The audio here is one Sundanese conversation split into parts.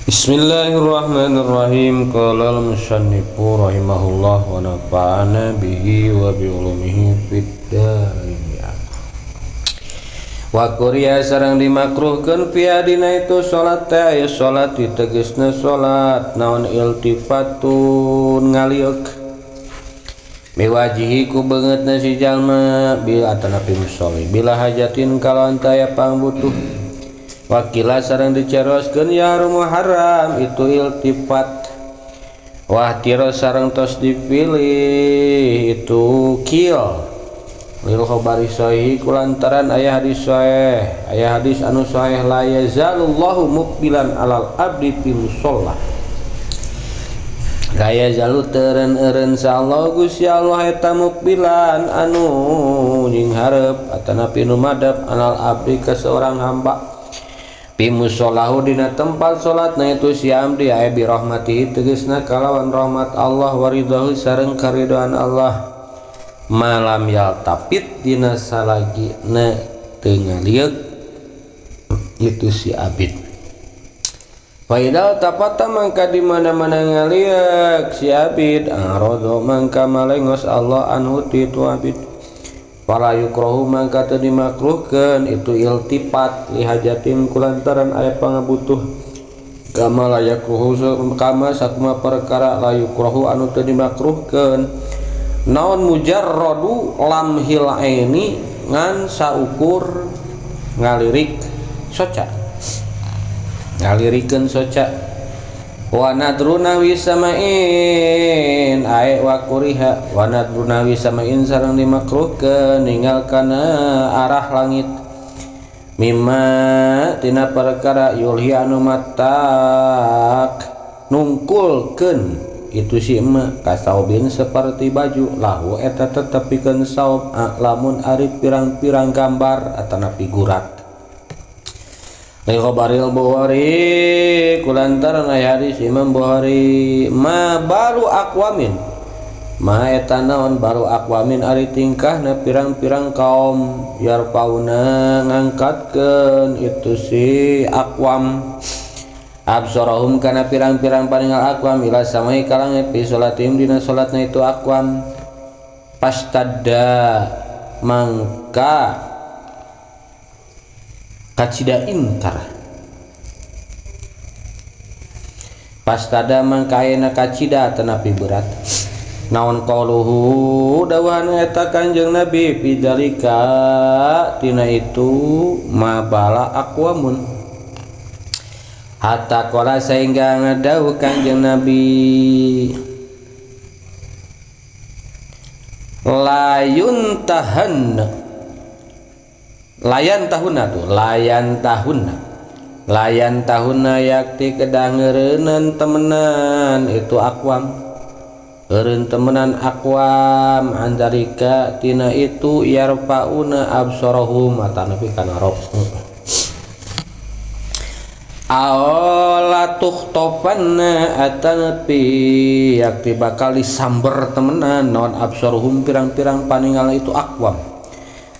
Bismillahirrahmanirrahim. Qala al-musannifu rahimahullah wa nafa'ana bihi wa bi ulumihi fid dharain. Wa quriya sareng dimakruhkeun fi adina itu salat teh aya salat ditegesna salat naon iltifatun ngalieuk biwajihi ku beungeutna si jalma bil atanapi musolli bila hajatin kalawan taya pangbutuh. Wakila sareng diceroskeun ya haram itu iltifat wah tiro sareng tos dipilih itu kill lil khabari sahih kulantaran aya hadis sahih aya hadis anu sahih la yazalullahu muqbilan alal abdi fi musalla la yazalu teureun-eureun sallallahu Gusti Allah eta muqbilan anu nying hareup atanapi nu madep alal abdi ka seorang hamba fi musallahu dina tempat salatna itu si amdi aya bi rahmatihi tegasna kalawan rahmat Allah waridahu sareng karidaan Allah malam yaltapit dina salagi na teu ngalieup itu si abid faidal tapata mangka di mana-mana ngalieup si abid arodo mangka malengos Allah anhu ti tu abid fala yukrahu mangka teu dimakruhkeun itu iltifat lihajatin kulantaran aya pangabutuh kama la yakruhu kama sakuma perkara la yukrahu anu teu dimakruhkeun naon mujarradu lamhil aini ngan saukur ngalirik soca ngalirikeun soca wa nadruna wisamain ae wa kuriha wa nadruna wisamain sareng dimakruhkeun ninggalkana arah langit mimma tina perkara yulhi anu matak nungkulkeun itu si emak kasaubin seperti baju lahu eta tetepikeun saub lamun ari pirang-pirang gambar atanapi gurat lil khabaril Bukhari kulantaran aya hadis Imam Bukhari ma baru aqwamin ma eta naon baru aqwamin ari tingkahna pirang-pirang kaum yarpauna ngangkatkeun itu si aqwam absorahum kana pirang-pirang paningal aqwam ila samai kalangit fi sholatim dina salatna itu aqwam pastadda mangka kacida inkar pastada mangka ayeuna kacida tanapi berat naon qauluhu dawuhna eta Kanjeng Nabi fi dzalika tina itu ma bala aqwamun hatta qala sehingga ngadawuh Kanjeng Nabi layan tahunna yakti kedangeureunnan temenan itu aqwam eureun temenan aqwam andarika tina itu yarfauna absarahum atanapi kana rafu aola tukhtofanna atanapi yakti bakal disamber temenan naon absaruhum pirang-pirang paningal itu aqwam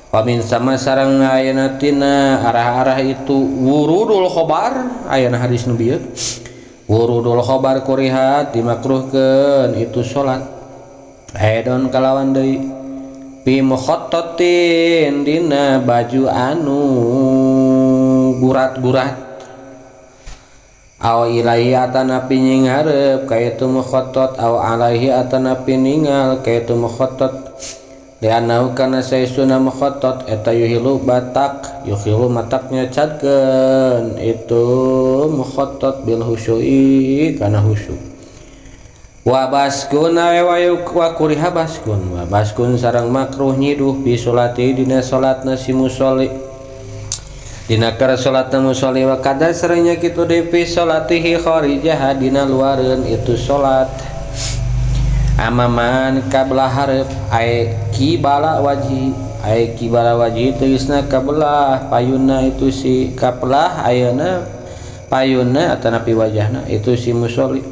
pamin sama sareng ayeuna tina arah-arah itu wurudul khobar ayeuna hadis nu bieu wurudul khobar kurihat dimakruhkeun itu salat hedon kalawan deui fi mukhattatin dina baju anu gurat-gurat aw ilaihi atanapi nying hareup ka itu mukhattat aw alaihi atanapi ningal ka itu mukhattat lianau kana saestuna mukhattat eta yuhilu mataknya cadkeun itu mukhattat bil husyui kana husyu wa baskun wa kuriha baskun sareng makruh nyiduh bi sholati dina salatna si musolli dina keur salatna musolli wa kada sarengnya kitu depi salatihi kharijah dina luareun itu salat amaman kablah hareup ai kibala wajhi tegasna kablah payunna itu si kablah ayeuna payunna atanapi wajahna itu si musolli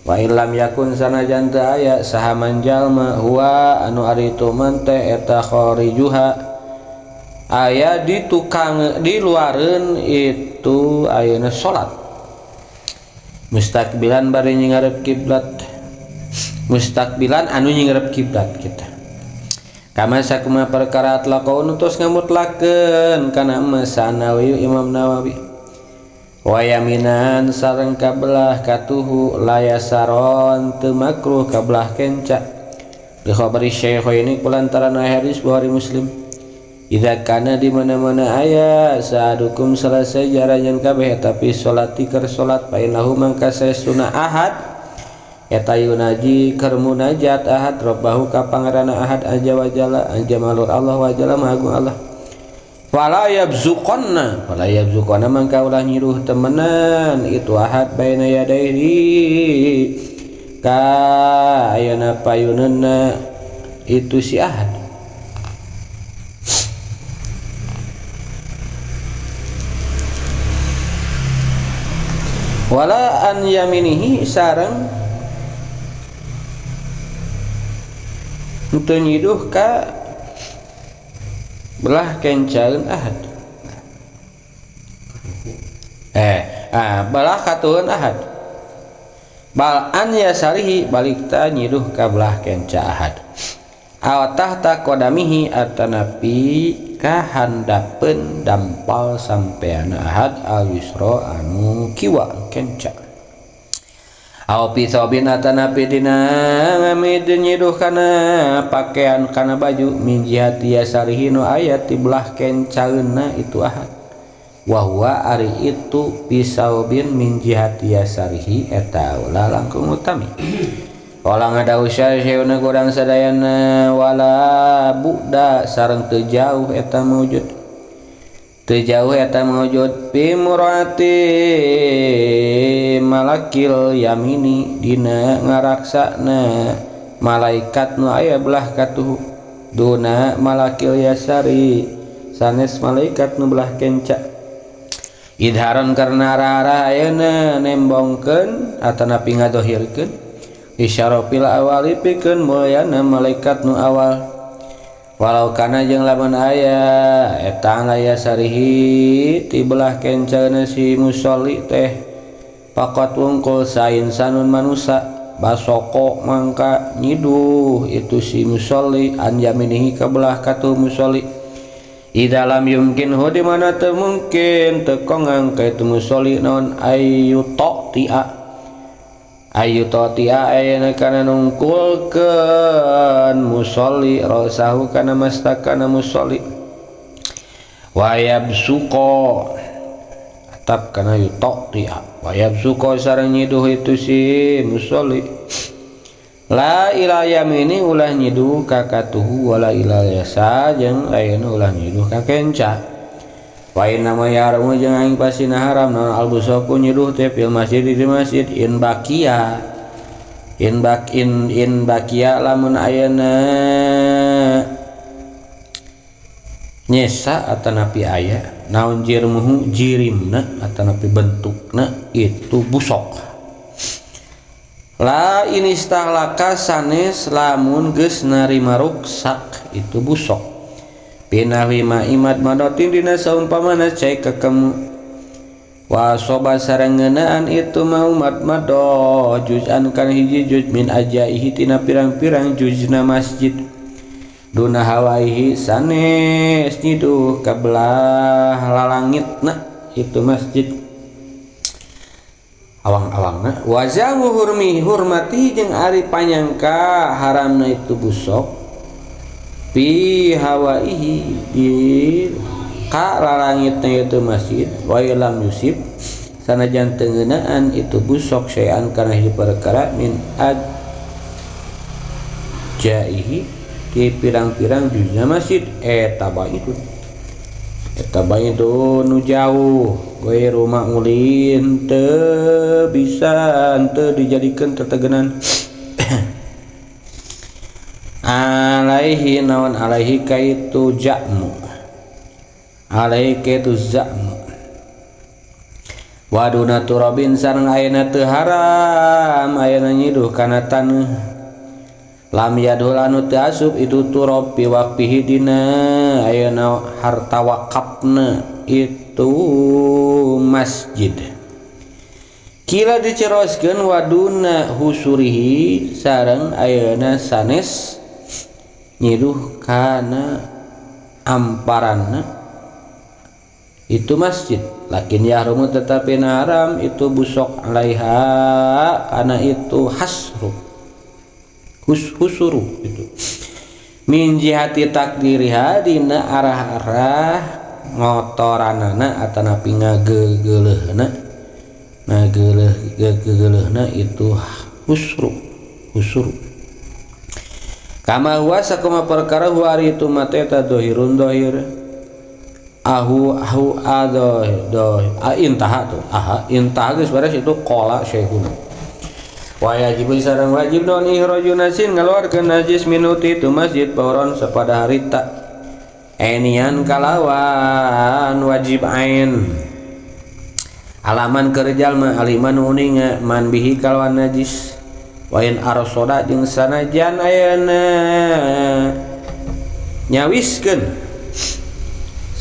wa illam yakun sanajan teu aya sahaman jalma huwa anu ari tu man teh eta kharijuha aya di tukang di luareun itu ayeuna salat Mustaqbilan bari ngarep kiblat, mustaqbilan anu ngarep kiblat kita. Kama sakuma perkara atlaqaun tos ngamutlakeun kana Nawawi Imam Nawawi. Wa yaminan sareng kabelah katuhu layasaron teu makruh kabelah kenca. Di khabari Syaikhaini kulantaran hadis Bukhari Muslim. Idza kana di mana-mana aya sadukum selesai jarajan kabeh tapi salati keur salat fa innahu mangka saestuna ahad eta yunaji keur munajat ahad rabbahu ka pangeranna ahad aja wajalla anjamalur Allah wajalla maha Allah. Fala yabzuqanna mangka ulah nyiruh temenan itu ahad baina yadaihi ka ayeuna payuneunna itu si ahad. Wala an yaminihi sareng teu nyiduh ka belah kencaeun ahad. Belah katuhun ahad. Bal an yasarihi balik ta nyiduh ka belah kenca ahad. Aw tahta qadamihi atanapi ka handapeun dampal sampeana ahad al yusra anu kiwa kenca. Aw pisabin atanapi dina ngamid nyiduh kana pakaian kana baju min jihati yasarihi nu aya ti belah kencaeunna itu ahad. Wa huwa ari itu pisabin min jihati yasarihi eta ulah langkung utami. Wala ngadawu syai'una godang sadayana wala buda sareng teu jauh eta mawujud. Teu jauh eta mawujud fi murati malakil yamini dina ngaraksana malaikat nu aya belah katuhu duna malakil yasari sanes malaikat nu belah kenca. Idharon karna arah-arah ayeuna nembongkeun atanapi ngadohirkeun isyarafil awali pikeun mulyana malaikat nu awal. Walau kana jeung lamun aya eta aya sarihi ti belah kencaeuna si musolli teh pakat wungkul sain sanun manusa basoko mangka nyiduh itu si musolli an yaminihi ka belah katu musolli. Idalam yumkin hu di mana teu mungkin teu kongang ka itu musolli naon ayu to'tia ayana kana nungkulkeun musolli rasahu kana mastakana musolli wa yabsuqa atap kana yu to'tia wa yabsuqa sareng nyiduh itu si musolli la ila yamini ulah nyiduh ka katuhu wala ila yasa jeung ayeuna ulah nyiduh ka kenca. Wa inna ma yaramu jeung aing pasina haram naon albusaku nyiduh teh fil masjid di masjid in bakia lamun ayeuna nyesa atanapi aya naon jirmuhu jirimna atanapi bentukna itu busok. La inistahlaka sanes lamun geus narima ruksak itu busok. Pinahwi ma'imad madotin dina saumpamana cai kekemu. Wa soba sareng ngeunaan itu maumat mado juz'an kan hiji juz min ajaihi tina pirang-pirang juzna masjid. Duna hawaihi sanes nyiduh ka belah lalangitna itu masjid. Awang-awangna wazamu hurmati jeung ari panyangka haramna itu busok fi hawaihi di ka lalangitna itu masjid wa lam yusib sanajan teu ngeunaan itu busok sayan kana hiji perkara min ajaihi di pirang-pirang juzna masjid eta bae itu nu jauh gue rumah ulin teu bisa teu dijadikeun tetegenan alaihi naon alaihi kaitu ja'mu alaihi kaitu za'mu waduna turabin sareng ayeuna teu haram ayeuna nyiduh kana taneuh lam yadul anu teu asup itu turab fi waqfihi dina ayeuna harta wakafna itu masjid Kila diceroskeun waduna husurihi sareng ayeuna sanes nyiruh kana amparanna itu masjid, lakin yahrumu tetapi haram itu busok alaiha karena itu husuru itu min jihati takdiriha dina arah-arah ngotoranana atanapi ngageuleuhna itu husru kama huwa sakoma perkara huwa itu mate ta dohirun dohir intah geus beres itu qala syekhuna wa yajib sareng wajib non ikhrajun nasin ngaluarkeun najis minuti itu masjid pauron sapada harita enian kalawan wajib ain alaman kerjal ma aliman uninga man bihi kalawan najis wa in arsoda jeung sanajan ayeuna nyawiskeun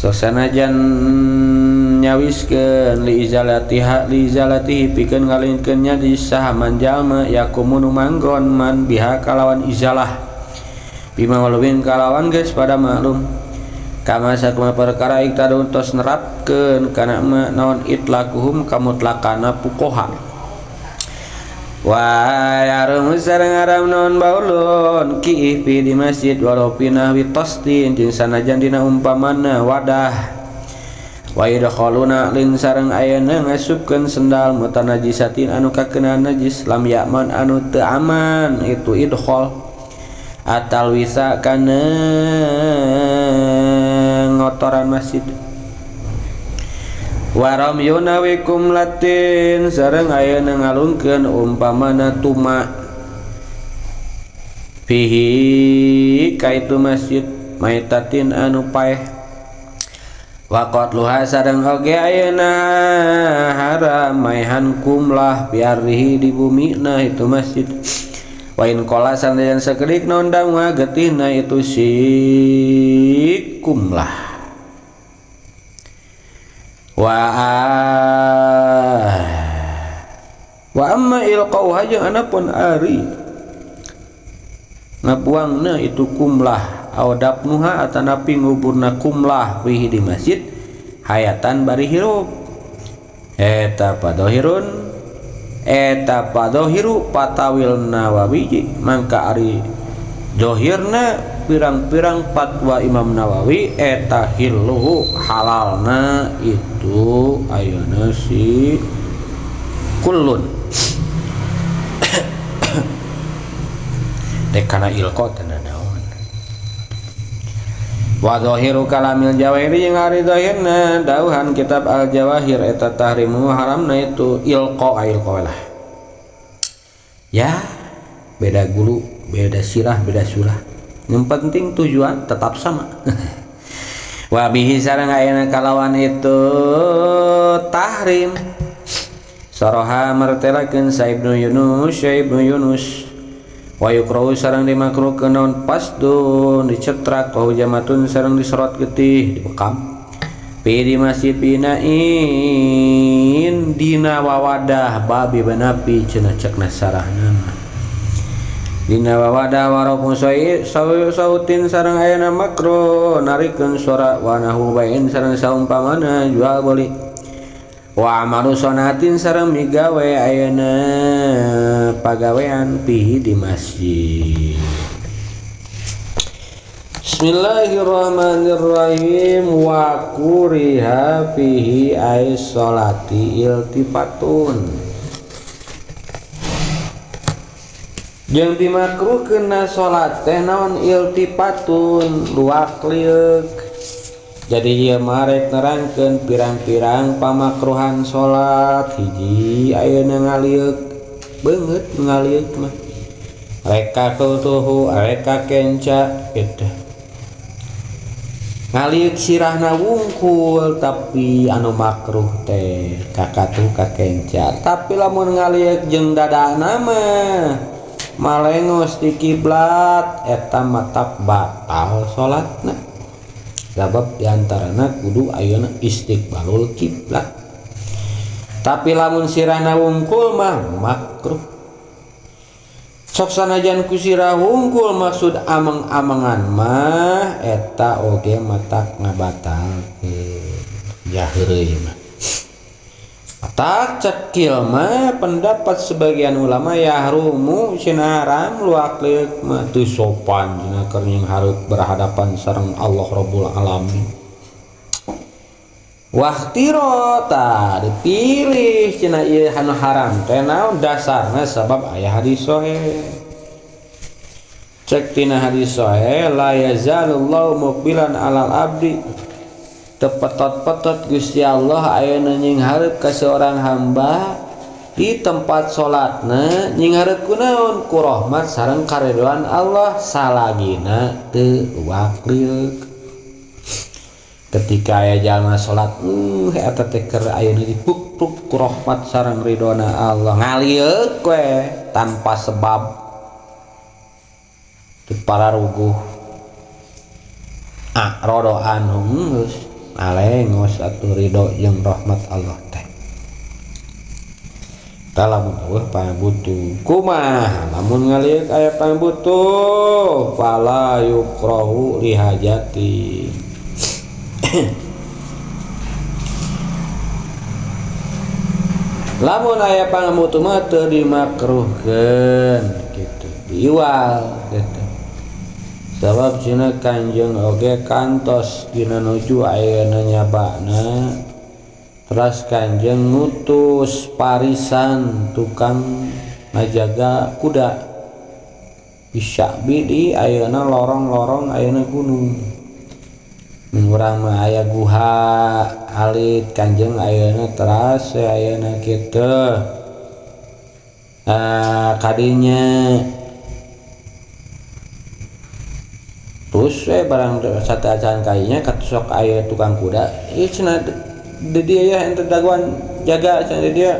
sanajan nyawiskeun li izalatihi pikeun ngalingkeunnya di sahaman jalma yakumun manggon man biha kalawan izalah bima walubin kalawan geus pada maklum kama sakuma perkara iktadun tos nerapkeun kana naon itlaquhum kamutlakana pukoha wa yarum sareng aram naon baulun ki fi di masjid walau pinah wi tasdin jeung sanajan dina umpamana wadah wa idkhaluna lin sareng ayeuna ngasupkeun sendal mutanajisatin anu kakenaan najis lam yakman anu teu aman itu idkhal atal wisa kana ngotoran masjid waram yunawikum latin sareng ayeuna ngalungkeun umpamana tuma fihi kaitu masjid maitatin anu paeh waqat luha sareng oge ayeuna haram maihan kumlah biarrihi di bumi na itu masjid wa in qala sanajan sakedik naon damwa getihna itu si kumlah wa amma ilqauha jeung anapun ari ngabuangna itu kumlah audapnuha atanapi nguburna kumlah wihi di masjid hayatan bari hirup eta padohiru patawil Nawawi mangka ari dohirna pirang-pirang fatwa Imam Nawawi eta hillu halalna itu ayeuna si kullun dek kana ilqa tanda naon wa zahiru kalamil jawahiri jeung ari zahirna dauhan kitab al jawahir eta tahrimu haramna itu ilqa lah ya beda guru beda sirah beda surah yang penting tujuan tetap sama wa bihi sareng ayeuna kalawan itu tahrim saraha martelakeun sa Ibnu Yunus wa yukrahu sareng dimakruhkeun naon pasdun dicetrak wa jamatun sareng disorot getih dibekam fi di masjid binain dina wawadah babi banapi cenah cekna sarahna dina wawadah warapun sautin sareng ayeuna makruh narikeun suara wa nahu bain sareng saumpamana jual beli wa amaru sonatin sareng migawe ayeuna pagawean pihi di masjid. Bismillahirrahmanirrahim wa kuriha fihi ais sholati iltifatun jeung dimakruhkeunna salat teh naon iltifatun luak liuk jadi ieu marek nerangkeun pirang-pirang pamakruhan salat hiji ayeuna ngaliuk beungeut ngaliuk mah reka tutuhu reka kenca gitu ngaliuk sirahna wungkul tapi anu makruh teh kakatuh kakenca tapi lamun ngaliuk jeung dadana mah malengos di kiblat eta matak batal salatna sabab diantarana kudu ayeuna istiqbalul kiblat Tapi lamun sirahna wungkul mah makruh. Sok sanajan ku sirah wungkul maksud amang-amangan mah eta oge matak ngabatalkeun. Ya heureuy mah. Tak cekil mah pendapat sebagian ulama yahrumu cenah haram luak leuk mah teu sopan cenah keur nying hareup berhadapan sareng Allah Rabbul Alamin. Waktiro ta dipilih cenah ieu anu haram teh naon dasarna sabab aya hadis sahih. Cek tina hadis sahih la yazalullahu muqbilan alal abdi tepetot-petot Gusti Allah ayeuna nying hareup ka seorang hamba di tempat salatna nying hareup kunaon ku rahmat sareng karidhoan Allah salagina teu wakliuk. Ketika aya jalma salat eta teh keur ayeuna dipuk-puk ku rahmat sareng ridhona Allah ngalieuk we tanpa sebab teu pararuguh rodo anu geus alengos atuh ridho jeung rahmat Allah teh. Lamun eueuh pangabutuh kumaha lamun ngaliuk aya pangabutuh fala yukrahu lihajati. Lamun aya pangabutuh mah teu dimakruhkeun kitu diwal kitu. Sabab cenah Kanjeng oge kantos dina nuju ayeuna nyabana. Terus Kanjeng ngutus parisan tukang ngajaga kuda bisa di ayeuna lorong-lorong ayeuna gunung. Mun urang mah aya guha alit Kanjeng ayeuna teras ayeuna kitu. Kadinya terus barang sateuacan kainya katusok aya tukang kuda ieu cenah di dieu aya ente daguan jaga cenah dia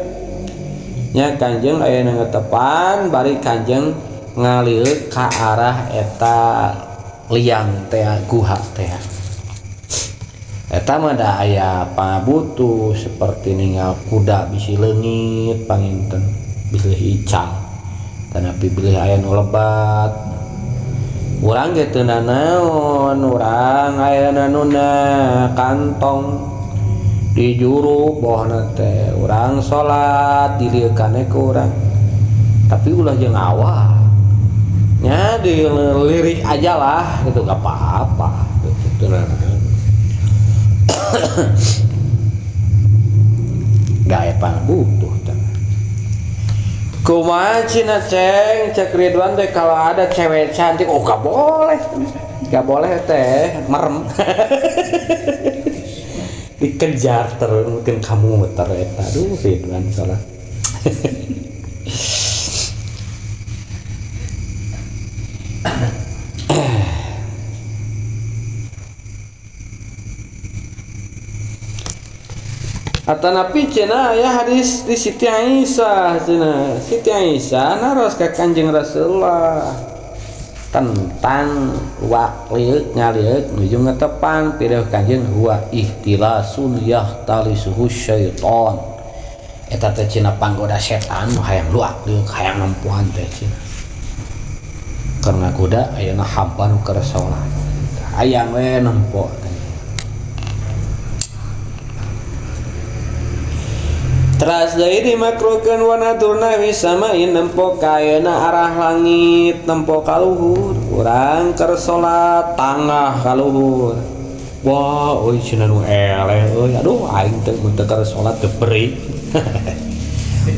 nya Kanjeng ayeuna ngatepan bari Kanjeng ngalieur ka arah eta liang teh guha teh eta mah da aya pangabutuh seperti ninggal kuda bisi leungit panginten bisi ical tanapi bilih aya nu lebat. Urang ge teu nanaon, urang ayeuna nuna kantong di juru bohna teh urang salat dilieukan ku urang. Tapi ulah jeung awak. Nya dilirik aja lah gitu gak apa-apa gitu nanaon. Gak aya pangabutuh teh. Kumaha cina ceng cek Ridwan teh kalau ada cewek cantik gak boleh teh merem dikejar terus mungkin kamu muter eta aduh Ridwan salah. Atanapi cenah aya hadis di Siti Aisyah cenah. Siti Aisyah naros ka Kanjeng Rasulullah tentang waqliuk ngaliuk nuju ngatepan pireuh Kanjeng huwa ihtilasun yahtalisuhu syaiton. Eta teh cenah panggoda setan nu hayang luak-liuk hayang nempuhan teh cenah. Karena kuda ayeuna hamba nu keur salat. Hayang we nempo. Teras deui dimakruhkeun wanaturna wisamain nempo ka ayeuna arah langit nempo ka luhur urang keur salat tangah ka luhur. Wah euy cenah nu eleh euy aduh aing teh mun teu keur salat teu beurik.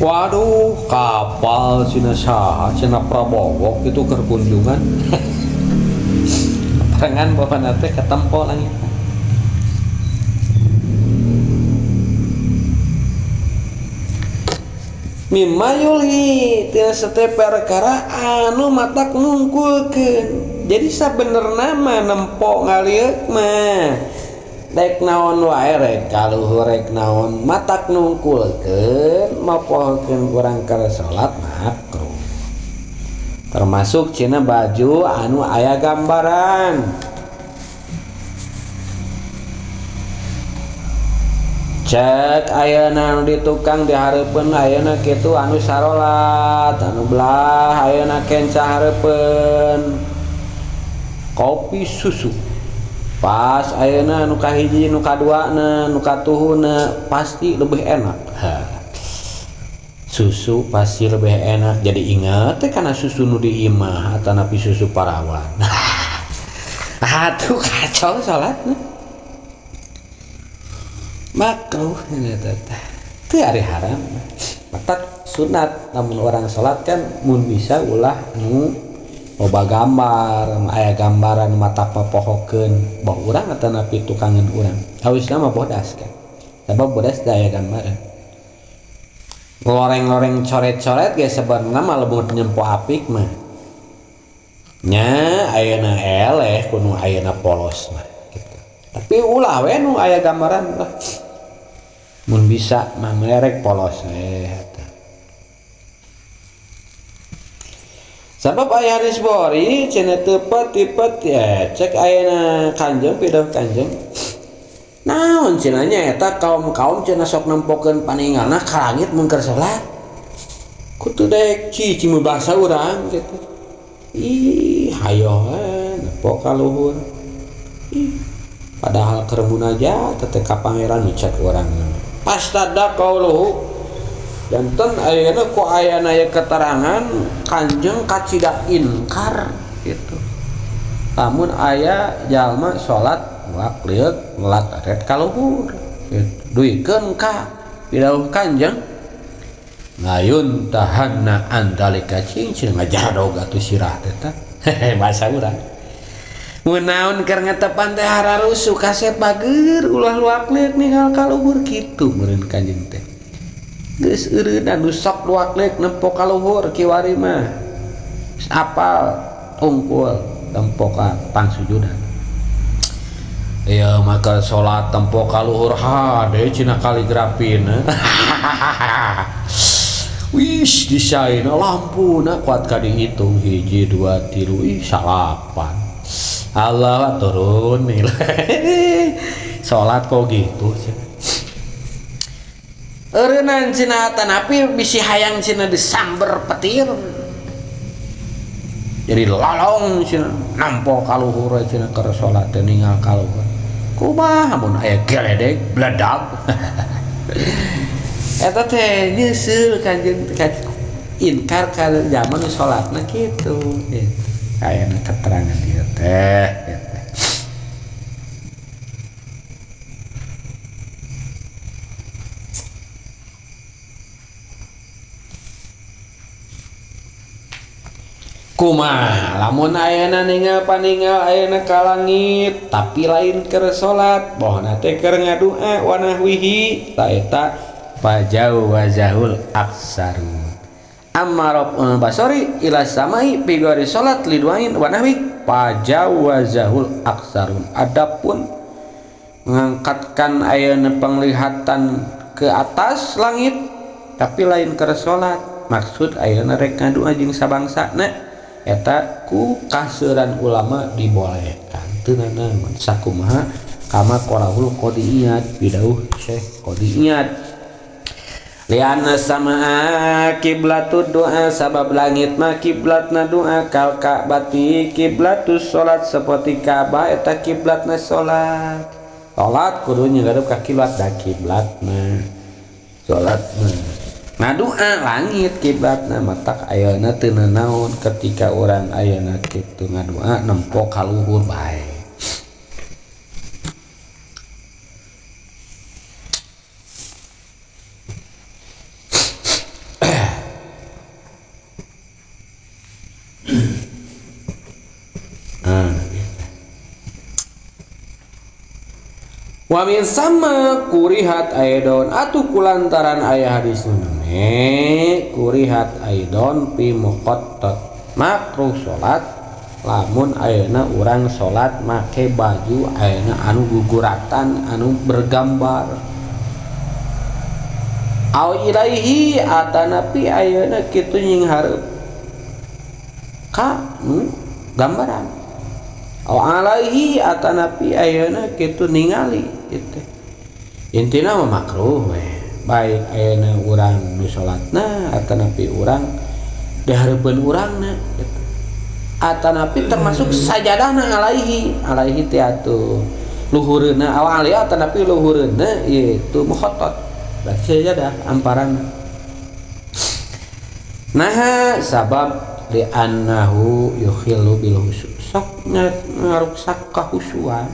Waduh kapal cenah saha cenah Prabowo kitu keur kunjungan. Parangan bapana teh katempo langit. Mimma yulhi tina sate perkara anu matak ngungkulkeun. Jadi sabenerna mah nempo ngaliuk mah rek naon wae rek kaluhur rek naon matak ngungkulkeun mapohokeun kurang keur salat makruh. Termasuk cenah baju anu aya gambaran. cek ayeuna di tukang dihareupeun ayeuna kitu anu sarolat anu belah ayeuna kenca hareupeun kopi susu pas ayeuna nu kahiji nu kaduana nu katuhuna pasti lebih enak. Susu pasti lebih enak jadi ingat karena susu nu di imah atau napi susu parawan. Atuh kacau salatna makruh itu hari haram matak sunat namun orang salat kan mun bisa ulah nu loba gambar aya gambaran mata papohokeun boh urang atau napi tukangan urang hawisna mah bodas kan sabab bodas daya gambaran loreng-loreng coret-coret ge sebenarnya mah lembut nyempo apik mah nya ayeuna eleh kudu ayeuna polos mah gitu. Tapi ulah we nu aya gambaran lah mun bisa mah merek polos sabab aya hadis Bukhari cenah teu pet ya cek ayeuna Kanjeng pidah Kanjeng naon cenah nya eta kaum-kaum cenah sok nempokeun paninggalna ka langit mun keur salat kudu dek cicing bahasa urang gitu ih hayo nempo ka luhur ih padahal keur munajat teh ka pangeran cek urang pas tada qauluhu janten ayeuna ku ayana aya keterangan Kanjeng kacida inkar gitu lamun aya jalma salat wakliat lat aret kaluhur duikeun ka pidauh Kanjeng ngayun tahanna andalika cing ngajar doga tu sirah teh hehe bahasa urang mun naon keur ngatepan teh hararusu kasep bageur ulah wakliat ninggal kaluhur kitu meureun Kanjeng teh geus eureun anu sok wakliat nempo kaluhur kiwari mah apal ungkul tempo ka pangsujudan. Ya maka sholat tempo kaluhur hade cina kaligrafina wish disaina lampuna kuat ka dihitung 1 2 3 salapan Allah turun nilai sholat kok gitu eureunnan cina tanapi bisi hayang cina disamber petir jadi lolong cina nampo kaluhur cina keur sholat ninggal kaluhur kumaha mun aya geledek bledak eta teh nyeuseul Kanjeng inkar ka zaman salatna kitu aya keterangan ieu teh kumaha lamun ayeuna ninggal paninggal ayeuna ka langit tapi lain keur salat bohna teh keur ngadua wa nahwihi ta eta fajawazahul aksaru ammarab basori ila samai bigori salat liduain wa nahwi fajawazahul aksarun adapun mengangkatkan ayeuna penglihatan ke atas langit tapi lain keur salat maksud ayeuna rek ngadua jeung sabangsana eta ku kaseuran ulama dibolehkan teu naon sakumaha kama qalahul qadiyat bidauh Syekh Qadiyat lianna samaa kiblatud doa sabab langit mah kiblatna doa kal ka'bati kiblatus salat saperti Ka'bah eta kiblatna salat kudu nyenggareup ka kiblat da kiblatna salat ngadua langit kiblatna matak ayeuna teu naon ketika orang ayeuna kitu ngadua nempo kaluhur bae wa min sama kurihat aidon atuh kulantaran aya hadis kurihat aidon pi muqattat makruh salat lamun ayeuna urang salat make baju ayeuna anu guguratan anu bergambar au ilaihi atanapi ayeuna kitu nying hareup ka gambaran au alaihi atanapi ayeuna kitu ningali gitu intina mah makruh we baik ayeuna urang nu salatna atanapi urang dihareupeun urangna gitu. Atanapi termasuk sajadahna alaihi teh atuh luhureunna awali atanapi luhureunna ieu mukhatat berarti sajadah amparan nah sabab li annahu yukhillu bil khusyuk sok ngaruksak kahusyuan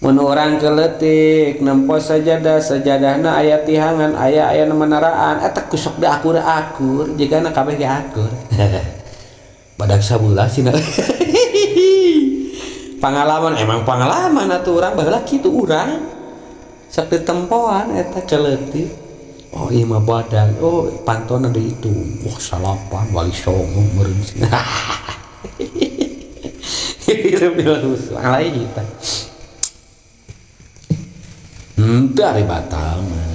mun urang keleutik nempo sajadahna aya tihangan aya menaraan eta kusok da akur jigana kabeh ge akur badak sabulah cenah pengalaman atuh urang baheula kitu urang sok ditempoan eta keleutik oh iya mah badan oh pantona deui itu wah salapan wali songo meureun alaihi tah dari batal mah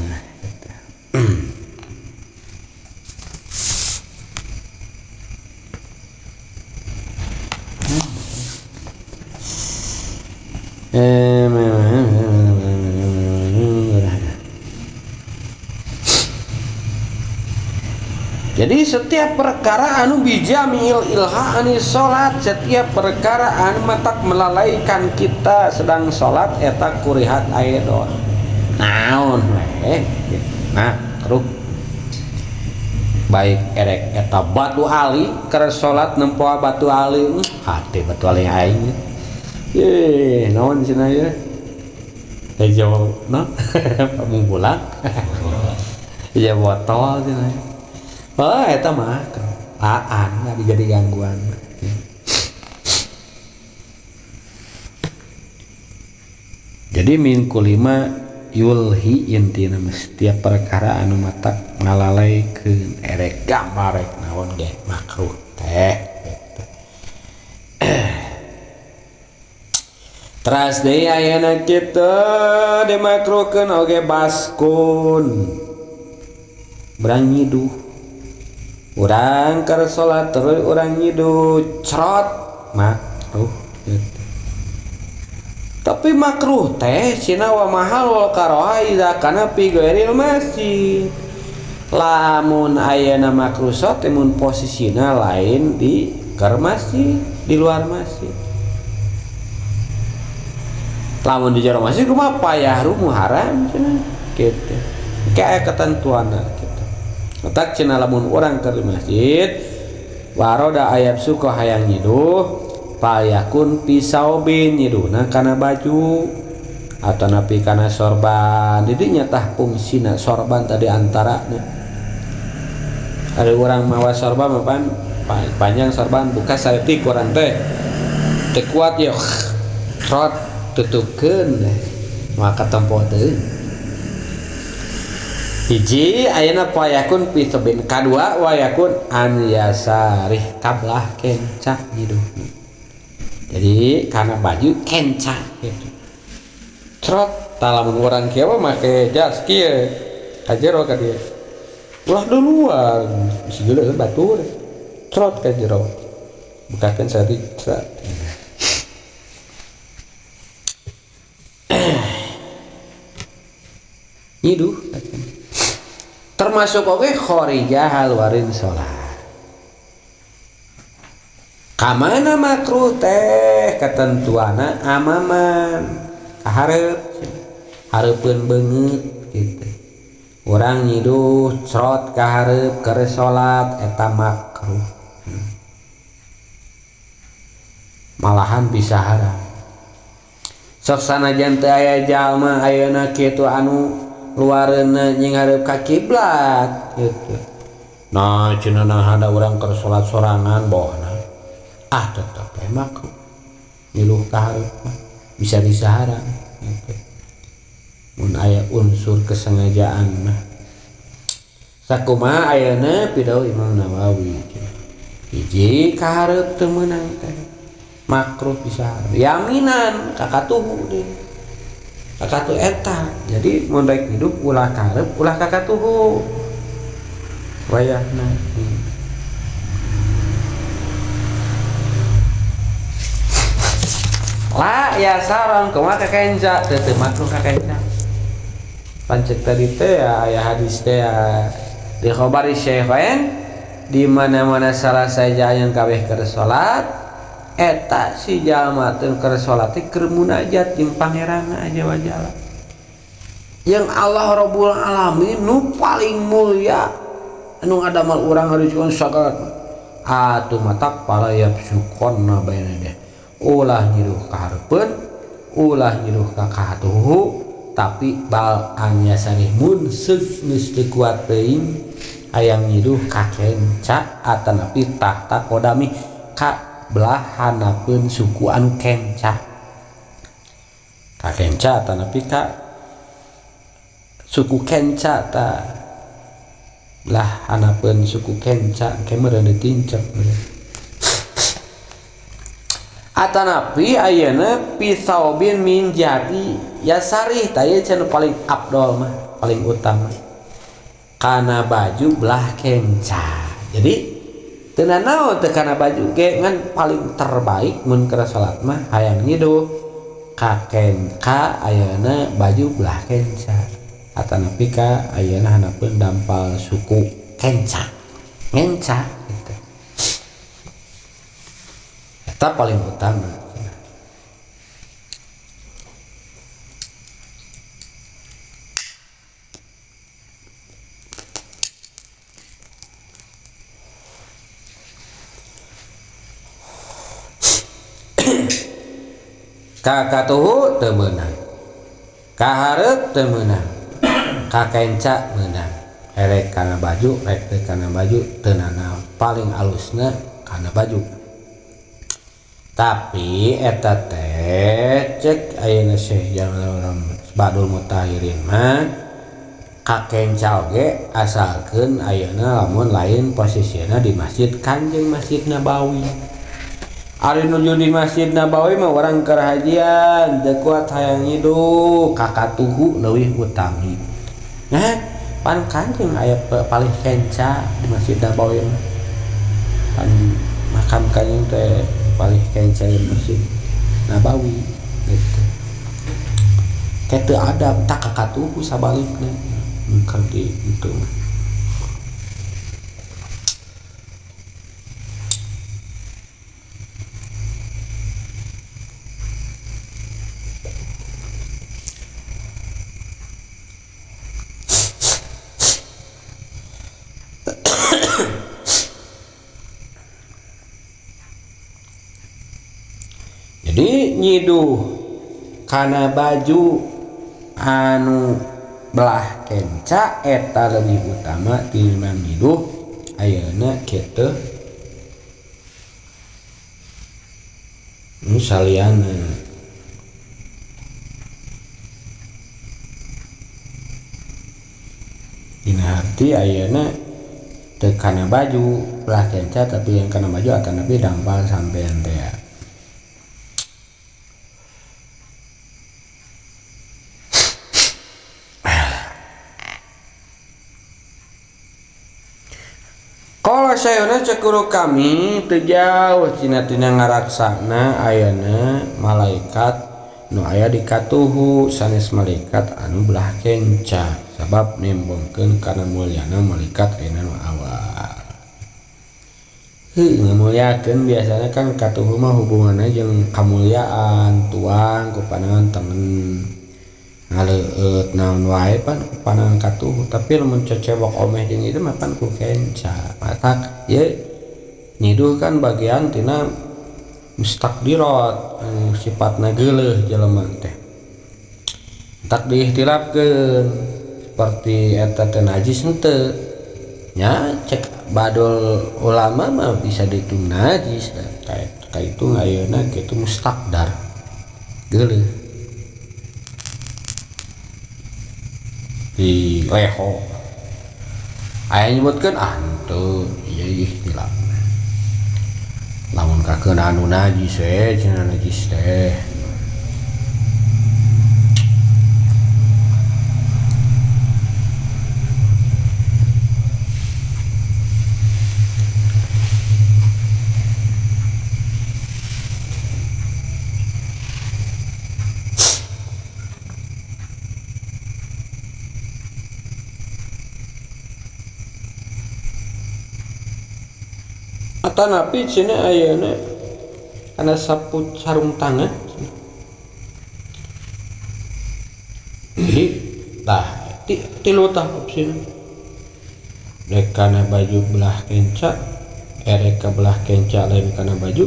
jadi setiap perkara anu bijamiil ilha anis salat setiap perkara anu matak melalaikan kita sedang salat eta kurihat aidon naon we nah keruk baik erek eta batu ali keur salat nempo batu ali hate batu ali aing naon cenah ye jawab nah pamunggulang ya botol cenah oh eta mah aan nggak jadi gangguan jadi min kulima yulhi intina setiap perkara anu matak ngalalaikeun erek gambarek naon ge makruh teh teras deui ayeuna kitu dimakruhkeun oge baskun berang nyiduh urang keur salat terus urang nyiduh crot makruh gitu. Tapi makruh teh cina wa mahal wal karaha idza kana fi ghairil masjid lamun ayeuna makruh teh mun posisina lain di keur masjid di luar masjid lamun di jero masjid kumaha payah rumu haram cenah kitu kae ketentuanna otak cenah lamun urang keur di masjid waroda ayat suka hayang nyiduh payakun pisau bin nyiduhna kana baju atau napi kana sorban didinya tah fungsina sorban tadi antaranya ada urang mawa sorban mapan panjang sorban buka saeutik urang teh teu kuat ya trot tutupkeun maka tempo teu hiji ayeuna payakun pisobin kadua wayakun an yasarih kablah kenca nyiduh jadi karena baju kenca gitu trot talamun urang kieu make jas kieu kajero ka dieu ulah duluan sigeuleun batur trot kajero bukakeun saeutik nyiduh termasuk oge khorijah haluarin sholat kamana makruh teh ketentuana amaman kahareup hareupeun beungeut gitu urang nyiduh crot kahareup keur salat eta makruh malahan bisa haram sok sanajan teu aya jalma ayeuna kitu anu luareuna nying hareup ka kiblat gitu. Nah cenah ada urang keur salat sorangan bohna. Tetep makruh. Miluh ka hareup mah bisa haram gitu. Mun aya unsur kesengajaan mah. Sakumaha ayeuna pidaw Imam Nawawi. Hiji ka hareup teu meunang teh. Makruh bisa haram. Yaminan kakatuhu deui. Kakatu eta jadi mun rek hidup ulah karep ulah kakatuhu wayahna lah ya sarang kumaha kakenca teu makruh kakenca pancek tadi teh aya hadis teh di khabari syaikhain di mana-mana salah saja yang kabeh keur salat eta si jalma teu keur salat teh keur munajat jeung pangeranna aja wajalla yang Allah Rabbul Alamin nu paling mulia anu ngadamal urang hareujeun sagala atuh matak pala yapsukonna baina deh ulah nyiruh ka hareupeun ulah nyiruh ka kahatuhu tapi bal anya sarih mun geus teu kuat teuing hayang nyiruh ka kenca atanapi tahta kodami ka belahanapeun suku anu kenca ka kenca atanapi ka suku kenca ta lah hanapeun suku kenca kemeureun ditincep atanapi ayeuna pisaubin min jadi ya sarih taya cenah paling afdol mah paling utama kana baju belah kenca jadi teu naon teu kana baju ge ngan paling terbaik mun keur salat mah hayang nyiduh ka kenca ayeuna baju belah kenca atanapi ka ayeuna hanapeun dampal suku kenca ngenca gitu. Eta paling utama. Ka katuhu teu meunang. Ka hareup teu meunang. Ka kenca meunang erek kana baju rek teu kana baju teu nanaon paling alusna kana baju tapi eta teh cek ayeuna Syekh Jamal Badul Mutahirin mah ka kenca oge asalkeun ayeuna lamun lain posisina di masjid Kanjeng Masjid Nabawi ari nuju di Masjid Nabawi mah urang keur hajian teu kuat hayang nyiduh ka katuhu leuwih utami nah pan Kanjeng aya paling kenca di Masjid Nabawi pan makam Kanjeng teh paling kenca di Masjid Nabawi gitu teu adab tak kakatuhu sabalikna keur di itu jadi nyiduh kana baju anu belah kenca eta lebih utama tinimbang nyiduh ayeuna kitu nu saliana dina arti ayeuna teu kana baju belah kenca tapi yang kana baju atanapi dampal sampean teh kalau sayana cekuru kami teu jauh cina tina ngaraksana ayeuna malaikat nu aya di katuhu sanes malaikat anu belah kenca sabab nembongkeun kana mulyana malaikat ayeuna nu awal ngamulyakeun biasana kan katuhu mah hubunganna jeung kamulyaan tuang ku panangan temen ngaleueut naon wae pan ku panangan katuhu tapi lamun cecewok omeh jeung itu mah pan ku kenca matak ye nyiduh kan bagian tina mustakdirat sifatna geuleuh jelema teh tak diihtilafkeun seperti eta teh najis henteu nya cek badul ulama mah bisa dihitung najis kayak itu ayeuna kitu mustakdar geuleuh di leho aya nyebutkeun henteu ieu ihtilaf lamun kakeun anu najis cenah najis teh atanapi cenah ayeuna kana sapu sarung tangan. Jadi tah tilu tah opsina. Rek kana baju belah kenca, erek ka belah kenca lain kana baju,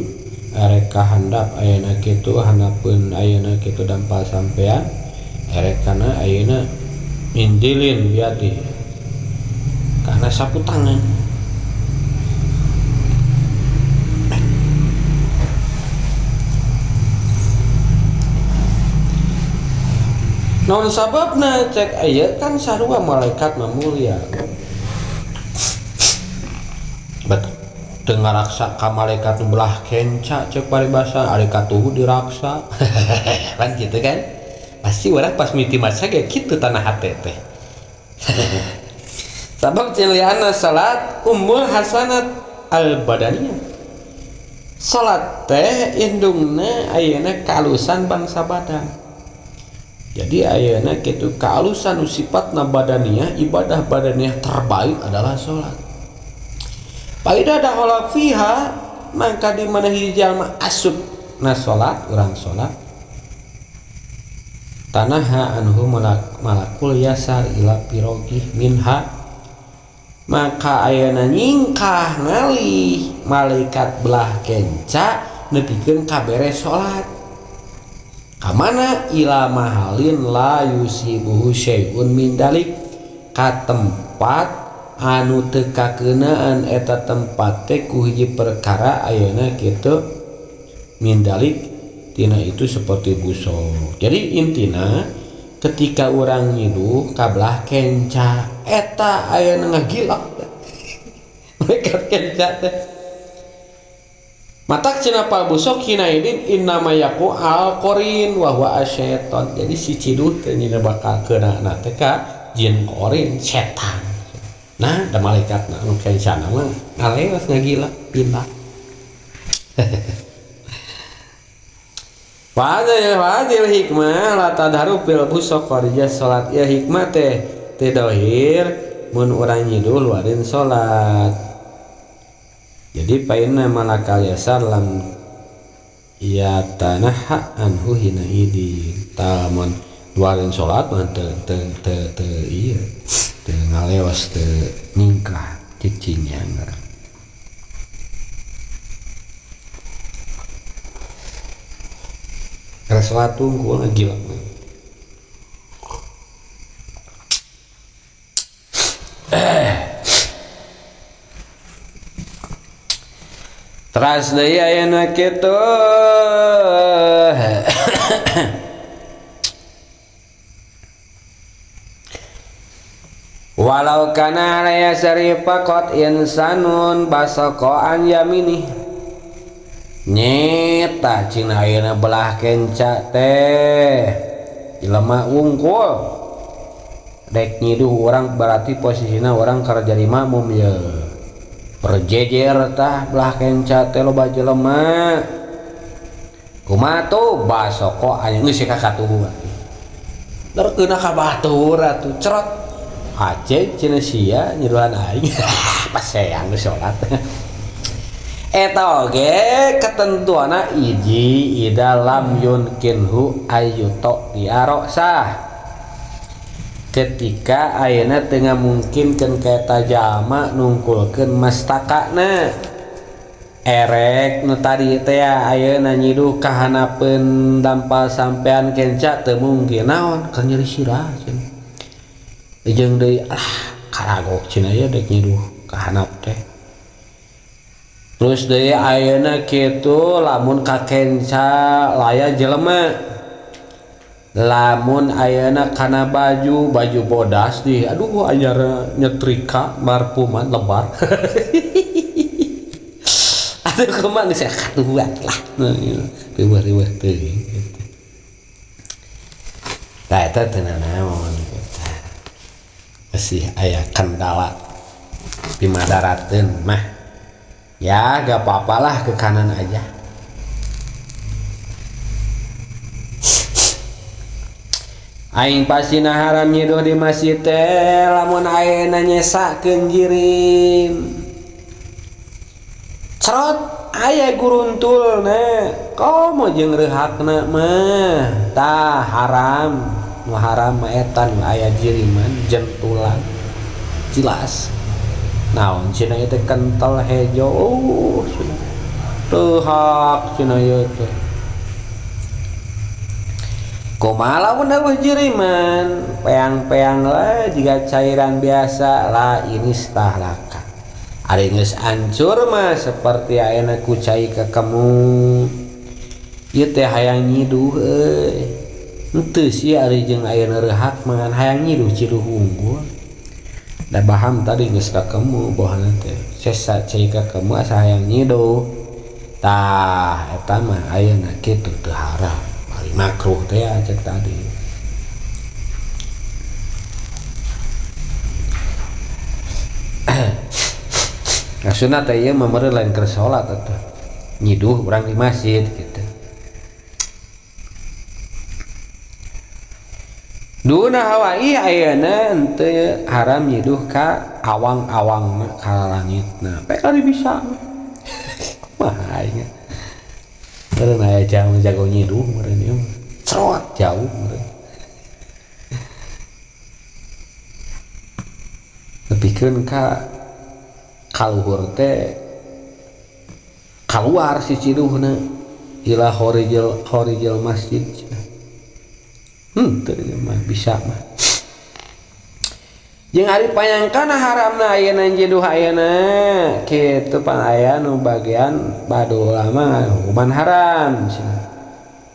erek ka handap ayeuna kitu handapeun ayeuna kitu dampal sampean, erek kana ayeuna mindilin biati kana sapu tangan. Naon sababna cek aya kan sarua malaikat mulia. Betul. Tengah raksa ka malaikat nu belah kenca cek paribasa ari katuhu diraksa. Kan gitu kan? Pasti urang pas miti maca ge kitu tanah hate teh. Sabab ciliana salat ummul hasanat al badaniyah. Salat teh indungna ayeuna kalusan bangsa badan. Jadi ayeuna kitu kalusan sifatna badaniyah, ibadah badaniyah terbaik adalah salat. Paida dahola fiha mangka di mana jalma asup na salat urang salat tanaha anhu malakul yasar ila pirogih minha maka ayeuna nyingkah ngalih malaikat belah kenca nepikeun ka beres salat kamana ila mahalin la yusibuhu syai'un min dalik ka tempat anu teu kakeunaan eta tempat teh ku hiji perkara ayeuna kitu mindalik tina itu seperti busok. Jadi intina ketika urang nyiduh ka belah kenca eta ayeuna ngagilak mereka kenca teh matak cenah pa busok hinaidin innama yaku al qorin wa huwa asyaiton. Jadi si ciduh teh nyina bakal keunana teh ka jin qorin setan. Nah, ada malaikat na anu kencana mah ngalewas ngagila pindah. Wadil hikmah la tadharu fil busok qarija salat ya hikmah teh teu dohir mun urang nyiduh luarin salat. Jadi paina malakal yasar lam ya tanaha anhu hina idi tamun luarin salat mah teu ieu teu ngalewas teu ningkah cicingnya ngaran. Karena salat tunggu ngagila. Teras deui ayeuna kitu. Walau kana la yasrifa qad insanun basaqo an yamini nyeta cina ayeuna belah kenca teh jelema wungkul dek nyiduh urang berarti posisina urang keur jadi makmum ye berjejer tah belah kenca teh loba jelema kumaha tuh basaqo aya geus ka katuhu terkeuna ka batur atuh cerot Aceh cina sia nyiruhan aing pas sayang sholat eta oge ketentuana iji idalam yunkinhu ayyuto diarosah ketika ayeuna teu ngamungkinkeun kaeta jalma nungkulkeun mastakana erek nu tadi teh ayeuna nyiduh kahanapeun dampal sampean kenca teu mungkin naon keur nyeri sirah cenah jeung deui karago cenah ya dek nyiduh ka handap teh. Terus deui ayeuna kitu lamun ka kenca laya jelema. Lamun ayeuna kana baju bodas di aduh anyar nyetrika marpuman lebar. Aduh kumaha geus katuan lah. Riweuh-riweuh teuing gitu. Tah eta teu naon. Masih aya kendala pimadarateun mah ya gak apa-apalah ke kanan aja. Aing pasina haram nyiduh di masjid teh lamun ayeuna nyesakeun jirim cerot aya guruntulna komo jeung rehakna mah tah haram nu haram mah eta nu aya jiriman jentulan jelas naon cenah ieu teh kental hejo rehak cenah ieu teh kumaha lamun eueuh jiriman peang-peang lah jiga cairan biasa lah ini stahlaka ari geus ancur mah seperti ayeuna kucai kakemu ieu teh hayang nyiduh euy henteu sia ari jeung ayeuna rehak mah hayang nyiduh ciduh unggul da baham tadi geus kakemu bohana teh sesa cai kakemu asa hayang nyiduh tah eta mah ayeuna kitu teu haram makruh teh aja tadi maksudna teh ieu mah meureun lain keur salat atuh nyiduh urang di masjid gitu duna hawai ayeuna henteu haram nyiduh ka awang-awang ka langitna pek ari bisa mah aing meureun aya jago nyiduh meureun ieu cerot jauh meureun nepikeun ka kaluhur teh kaluar si ciduhna ila horijal masjid teu mah bisa mah jeung ari panyangkana haramna ayeuna nyiduh ayeuna kitu pan aya nu bagian badu ulama hukuman haram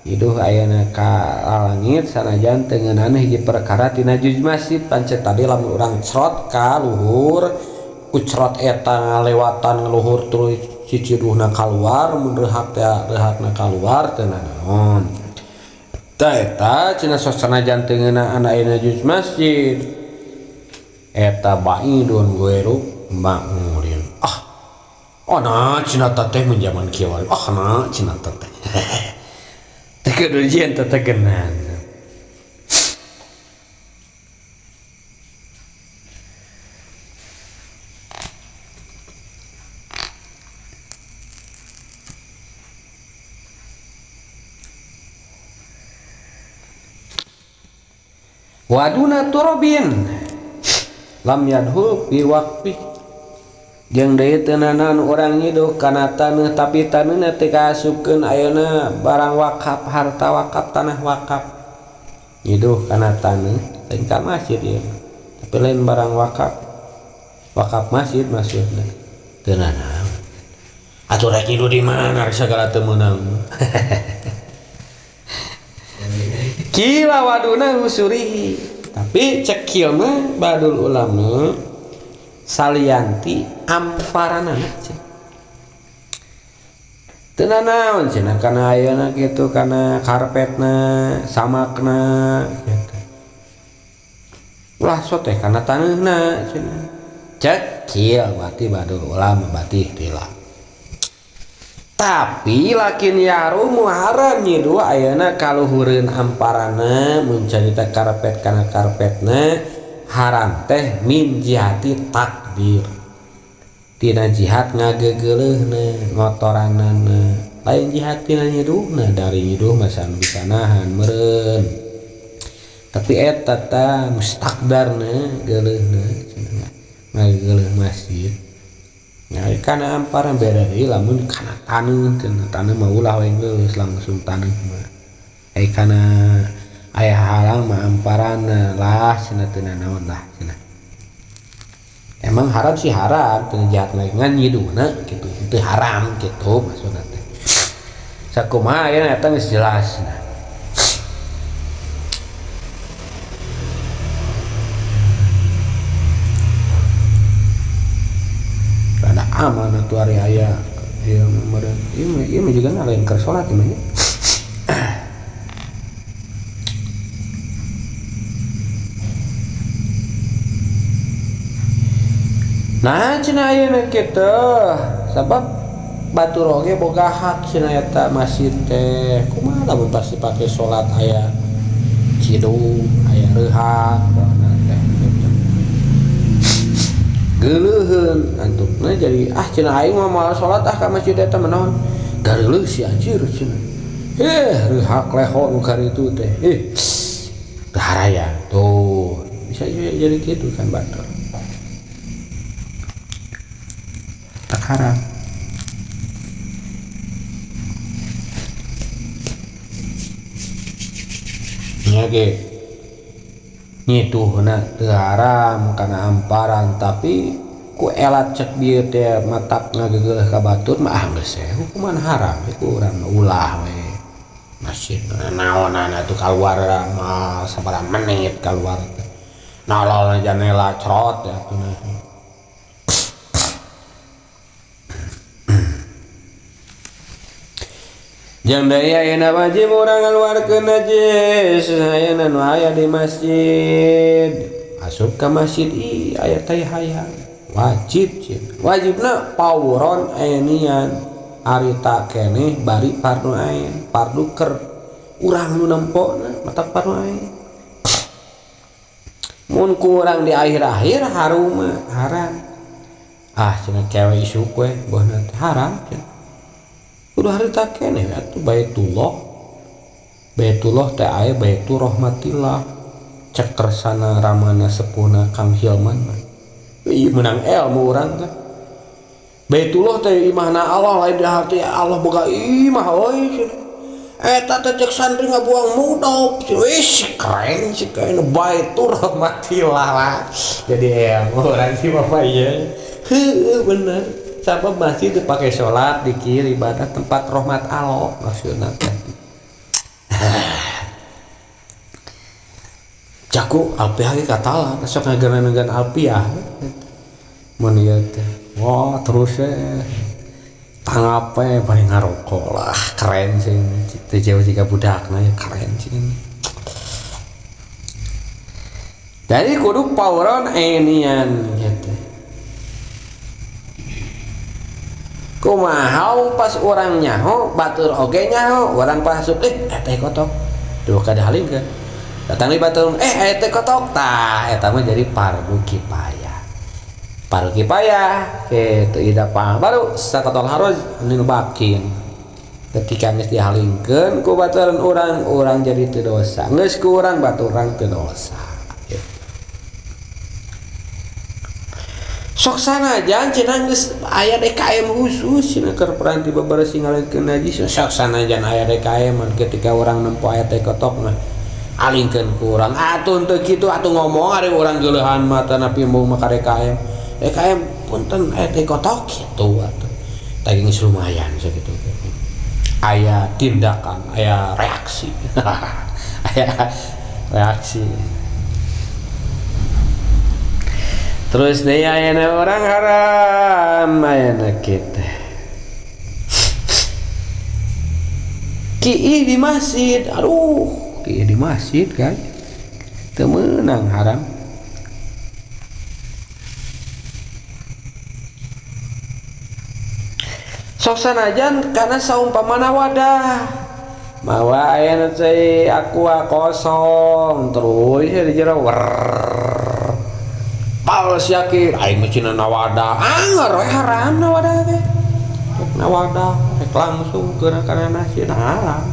nyiduh ayeuna ka langit sanajan teu ngeunaan hiji perkara tina juz masjid pancet tadi lamun urang cerot ka luhur ku cerot eta ngalewatan ngeluhur tuluy ciciduhna kaluar mun rehak teh rehakna kaluar teu naon tah eta cenah sanajan teu ngeunaan ayeuna juz masjid eta baidun gueru ma'mulin nah cenah teh mun jaman kieu nah cenah teh teh kudu jieun teh tegenan waduna turabin lam yadhul fi waqfi jeung deui teu nanan urang nyiduh kana taneuh tapi taneuhna teu kaasupkeun ayeuna barang wakaf harta wakaf tanah wakaf nyiduh kana taneuh lain ka masjid ieu tapi lain barang wakaf masjid maksudna teu nanan atuh rek nyiduh di mana segala teu meunang kila waduna usurihi tapi cekil mah badul ulama salianti amparanana teu naon cenah kana ayeuna kitu kana karpetna samakna kitu ulah soteh kana taneuhna cenah cekil berarti badul ulama berarti tilah tapi lakin yarumu haram nyiduh ayeuna kaluhureun amparana mun carita karpet kana karpetna haram teh min jihati takdir tina jihad ngagegeuleuhna ngotoranana lain jihad tina nyiduhna dari nyiduh masa bisa nahan meureun tapi eta ta mustakdarna geuleuhna ngageuleuh masjid nyari kana amparan beda deui lamun kana taneuh mah ulah we geus langsung taneuh mah kana aya halang mah amparanna lah cenah teu naon lah cenah emang haram sih haram teu jahat lagi ngan nyiduhna kitu teu haram kitu maksudna teh sakumaha aya eta geus jelas nah. Aman atuh ari aya ieu meureun ieu mah juga lain keur salat ieu mah nah cenah ayeuna kitu sabab batur oge boga hak cenah eta masjid teh kumaha lamun pasti pake salat aya cidu aya reuhak teh geuleuheun antukna jadi cenah aing mah moal salat ka masjid eta menaon gareuleuh si anjir cenah reuhak leho nu karitu teh haraya tuh bisa jadi gitu kan batur tak haram nya ge nyituhna teu haram kana amparan tapi ku elat cek dieu teh matak ngageugeuh ka batur mah geus hukuman haram iku urang ulah we masjid naonana tuh keluar mah sabaraha menit keluar nolol janela crot ya tuh jeung deui ayeuna wajib urang ngaluarkeun najis ayeuna nu aya di masjid asup ka masjid aya teh hayang wajibna pauron ayeunian arita keneh bari fardu ain fardu keur urang nu nempona mata fardu ain mun ku urang di akhir-akhir harum haram cenah cewek isuk we bohna haram cenah kudu harita keneh atuh Baitullah teh aya Baitur Rahmatillah cek kersana ramana sepuhna Kang Hilman mah ieu menang ilmu urang teh Baitullah teh imahna Allah lain di hati Allah boga imah euy eta teh cek santri ngabuang mudop wis keren sih kayak Baitur Rahmatillah lah jadi ilmu urang si bapak ieu heuh bener sabab masjid dipakai sholat dikir ibadah tempat rahmat Allah maksudna teh jago alpiah ge katala sok ngageun alpiah mun ieu teh wah terus tangape paling ngarokok lah keren sih teh jauh jika budakna ya keren sih jadi kudu pauron enian gitu kumaha pas urang nyaho batur oge nyaho urang pas asup teh kotok tuh kada halingkeun datang di batur teh kotok tah eta mah jadi fardu kifayah kitu ida paham baru sakatul haraj anu bakin ketika geus dihalingkeun ku baturan urang jadi teu dosa geus ku urang baturang teu dosa sok sanajan cenah geus aya DKM khusus cenah keur peranti babaresi ngalingkeun najis sok sanajan aya DKM ketika urang nempo aya teh kotok mah alingkeun ku urang atuh teu kitu atuh ngomong ari urang geuleuhan mah teu napi mung maka DKM punten aya teh kotok kitu atuh teh geus lumayan sakitu aya tindakan aya reaksi aya reaksi terus deui ayeuna urang haram ayeuna kitu kieu di masjid aduh kieu di masjid kan teu meunang haram sok sanajan kana saumpamana wadah mawa ayeuna teh aqua kosong terus di jero pals yakin aing mah cenah nawadah anger we haram nawadah teh nawadah rek langsung kana nasi haram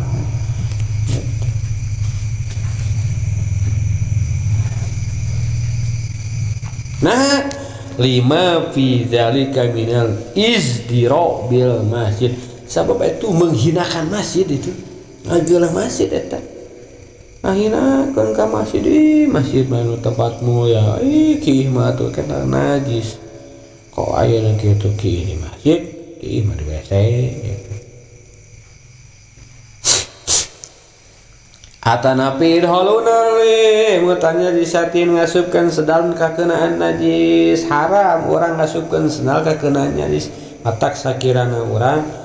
nah lima fi dzalika minal izdira bil masjid sabab itu menghinakan masjid itu ngageuleuh masjid eta ngahinakeun ka masjid masjid mah tempatmu ya kieu mah atuh kana najis kok ayeuna kitu kieu di masjid kieu mah di WC atanapi haluna le mutanya disatin ngasupkeun sedal ka keunaan najis haram urang ngasupkeun sedal ka keunaan najis matak sakirana urang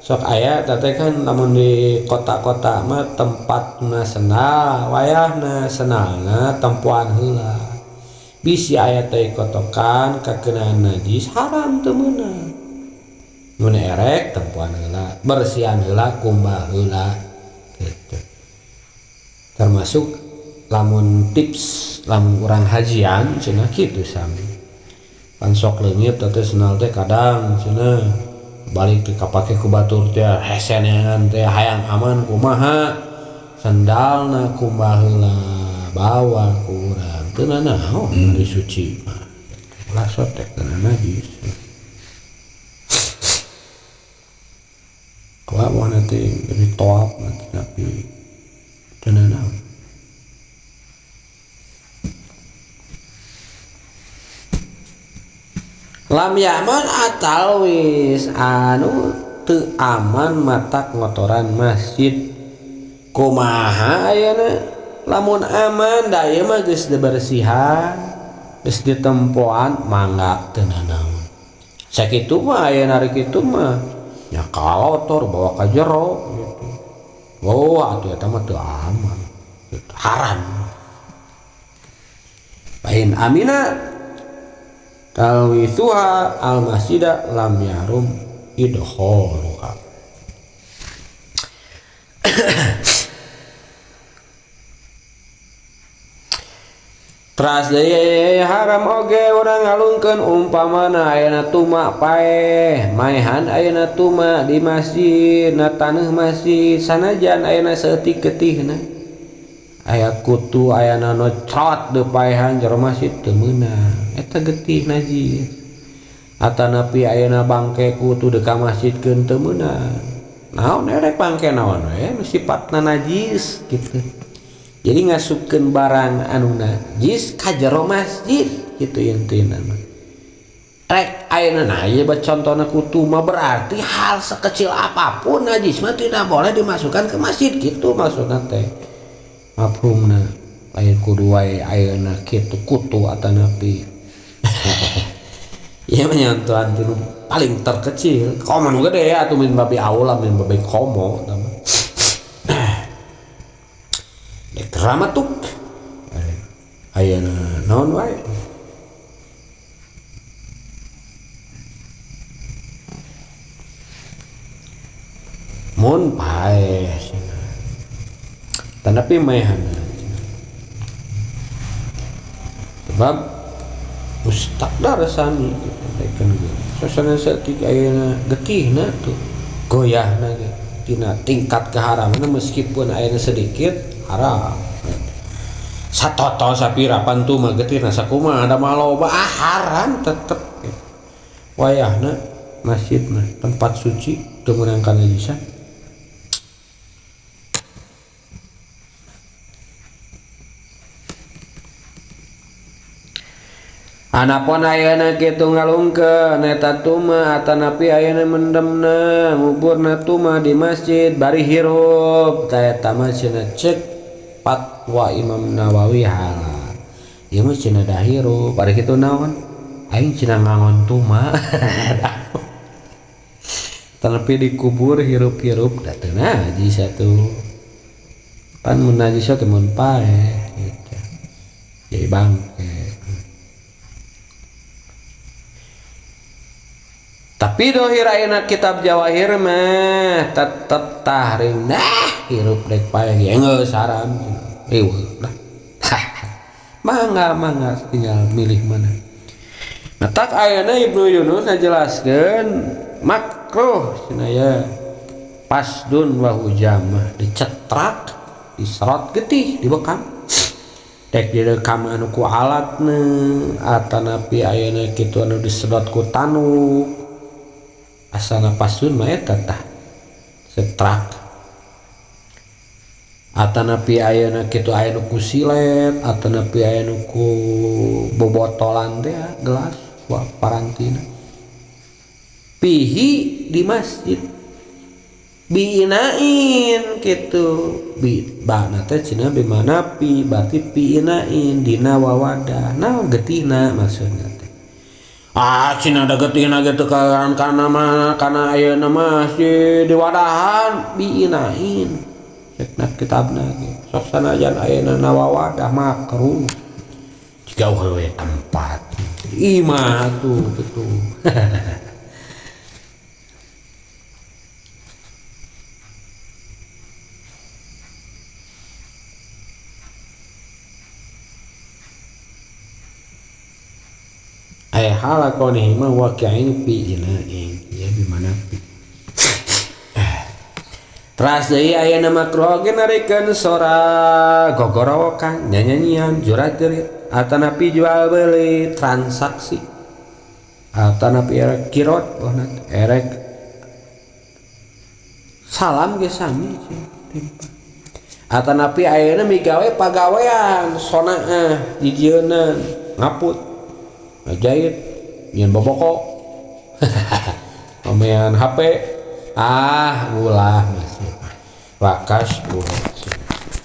sok aya teh kan lamun di kota-kota mah tempatna sendal wayahna sendalna tempuan heula bisi aya teh kotokan ka keunaan najis haram teu meunang mun erek tempuan heula bersihan heula kumbah heula kitu termasuk lamun tips lamun urang hajian cenah kitu sami pan sok leungit teh senal teh kadang cenah balik teh kapake ku batur teh hesenean teh hayang aman kumaha sandalna kumbah heula bawa ku urang teu naon ari suci mah ulah sotek kana najis kuat wana teh ritual tapi teu naon lam yaman atal wis anu teu aman matak ngotoran masjid kumaha ayeuna lamun aman da ieu mah geus dibersihan geus ditempoan mangga teu naon sakitu mah ayeuna ari kitu mah nya kalotor bawa ka jero gitu atuh eta mah teu aman gitu. Haram pain amina talwisuha al masjida lam yarum idkhaluha Teras deui haram oge urang ngalungkeun umpamana ayeuna tuma paeh maehan ayeuna tuma di masjid na taneuh masjid sanajan ayeuna saeutik getihna aya kutu aya nocrot di paehan jero masjid teu meunang eta getih najis atanapi ayeuna bangke kutu di ka masjidkeun teu meunang naon erek bangke naon we nu sifatna najis kitu jadi ngasupkeun barang anu najis ka jero masjid kitu intina mah rek ayeuna nah ieu contona kutu mah berarti hal sekecil apapun najis mah tidak boleh dimasukkan ke masjid gitu maksudna teh mafhumna lain kudu wae ayeuna kitu kutu atanapi ieu mah nyontohan tinu paling terkecil komo nu gede atuh min babi aula min babi komo ramatuk ayeuna naon wae mun paeh tanapi maehan sebab mustaqdar sami saekeun sosana saeutik ayeuna getihna tuh goyahna ge tina tingkat keharaman meskipun ayeuna sedikit haram satoto sapira pantu mah getihna sakumaha ada maloba haram tetep wayahna masjid mah tempat suci teu meunang kanajisan anapun ayeuna kitu ngalungkeun eta tuma atanapi ayeuna mendemna nguburna tuma di masjid bari hirup ta eta mah cenah cek fatwa Imam Nawawi halal ieu mah cenah da hirup bari kitu naon aing cenah ngangon tuma tanapi dikubur hirup-hirup da teu najis atuh pan mun najis teh mun paeh gitu jadi bangke tapi dohir ayeuna kitab Jawahir mah tetep tahrim hirup dek paeh geus haram eueuh lah mangga tinggal milih mana nah tak ayeuna Ibnu Yunus ngajelaskeun makruh cenah ya pasdun wa hujamah dicetrak diserot getih dibekam dek direkam anu ku alatna atanapi ayeuna kitu anu disedot ku tanuk asana pasdun mah eta tah setrak atanapi ayeuna kitu aya nu ku silet atanapi aya nu ku bobotolan teh gelas parantina pihi di masjid biinain kitu bi bana teh cenah bimana pi berarti piinain dina wawadah naon getihna maksudna teh cenah da getihna gitu kana mah kana ayeuna masjid di wadahan biinain cekna kitabna ge sok sanajan ayeuna nawawadah makruh jika we tempat imah tuh betul halakonihi ma waqi'in fi ina'in ya bimana fi teras deui aya makruh ge narikeun sora gogorowokan nyanyian jurat-jurit atanapi jual beli transaksi atanapi erek kirot erek salam ge sami atanapi ayeuna migawe pagawean sonaah dijieunna ngaput ngajait nyeun boboko pamean HP ulah masih wakas